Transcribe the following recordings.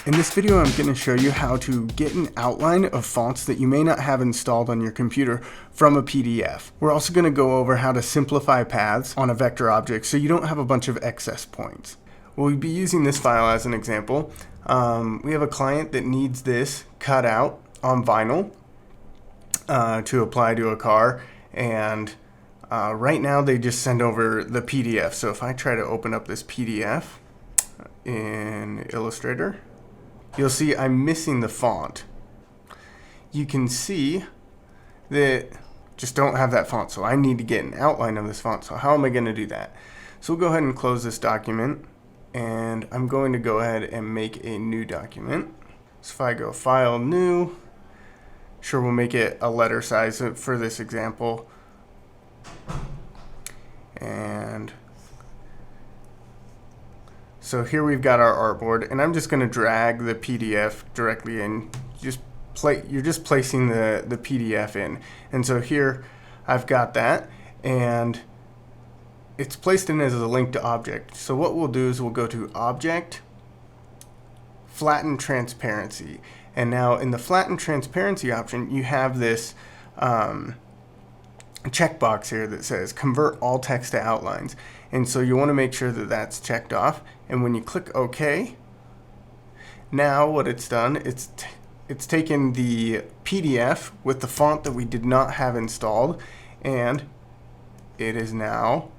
In this video, I'm going to show you how to get an outline of fonts that you may not have installed on your computer from a PDF. We're also going to go over how to simplify paths on a vector object so you don't have a bunch of excess points. We'll be using this file as an example. We have a client that needs this cut out on vinyl to apply to a car, and right now they just send over the PDF. So if I try to open up this PDF in Illustrator, you'll see I'm missing the font. You can see that just don't have that font, so I need to get an outline of this font. So how am I going to do that? So we'll go ahead and close this document, and I'm going to go ahead and make a new document. So if I go File, New, sure, we'll make it a letter size for this example. And so here we've got our artboard, and I'm just going to drag the PDF directly in. You're just placing the PDF in. And so here I've got that, and it's placed in as a link to object. So what we'll do is we'll go to Object, Flatten Transparency. And now in the Flatten Transparency option, you have this checkbox here that says Convert All Text to Outlines. And so you want to make sure that that's checked off. And when you click OK, now what it's done, it's taken the PDF with the font that we did not have installed, and it is now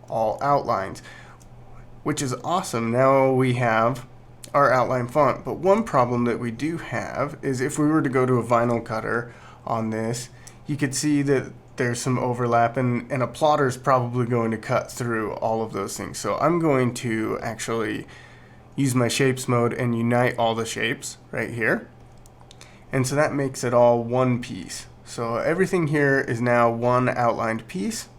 all outlines, which is awesome. Now we have our outline font. But one problem that we do have is if we were to go to a vinyl cutter on this, you could see that there's some overlap, and a plotter is probably going to cut through all of those things. So I'm going to actually use my shapes mode and unite all the shapes right here. And so that makes it all one piece. So everything here is now one outlined piece,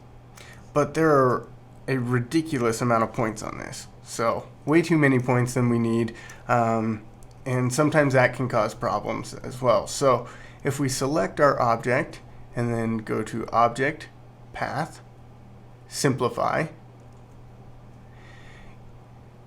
but there are a ridiculous amount of points on this. So way too many points than we need. And sometimes that can cause problems as well. So if we select our object and then go to Object, Path, Simplify,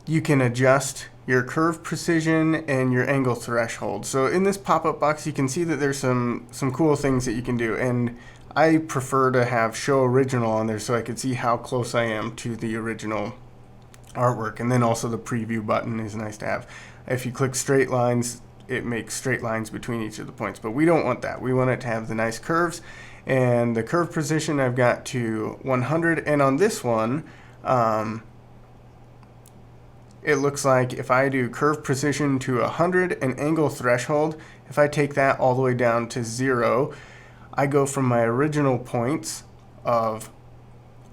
you can adjust your curve precision and your angle threshold. So in this pop-up box, you can see that there's some cool things that you can do. And I prefer to have Show Original on there so I can see how close I am to the original artwork. And then also the Preview button is nice to have. If you click straight lines, it makes straight lines between each of the points, but we don't want that. We want it to have the nice curves, and the curve precision I've got to 100, and on this one it looks like if I do curve precision to 100 and angle threshold, if I take that all the way down to 0, I go from my original points of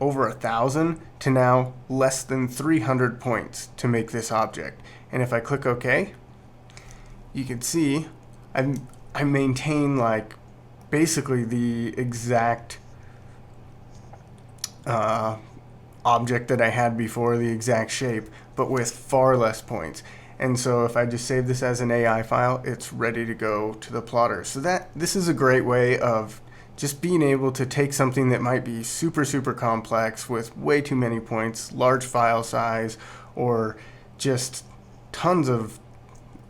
over 1,000 to now less than 300 points to make this object. And if I click OK, you can see I maintain like basically the exact object that I had before, the exact shape, but with far less points. And so if I just save this as an AI file, it's ready to go to the plotter. So this is a great way of just being able to take something that might be super complex with way too many points, large file size, or just tons of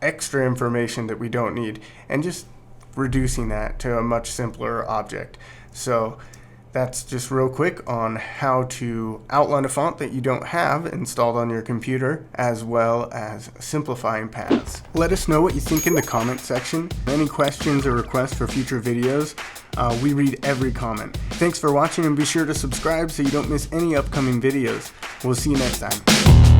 extra information that we don't need, and just reducing that to a much simpler object. So that's just real quick on how to outline a font that you don't have installed on your computer, as well as simplifying paths. Let us know what you think in the comment section. Any questions or requests for future videos, we read every comment. Thanks for watching, and be sure to subscribe so you don't miss any upcoming videos. We'll see you next time.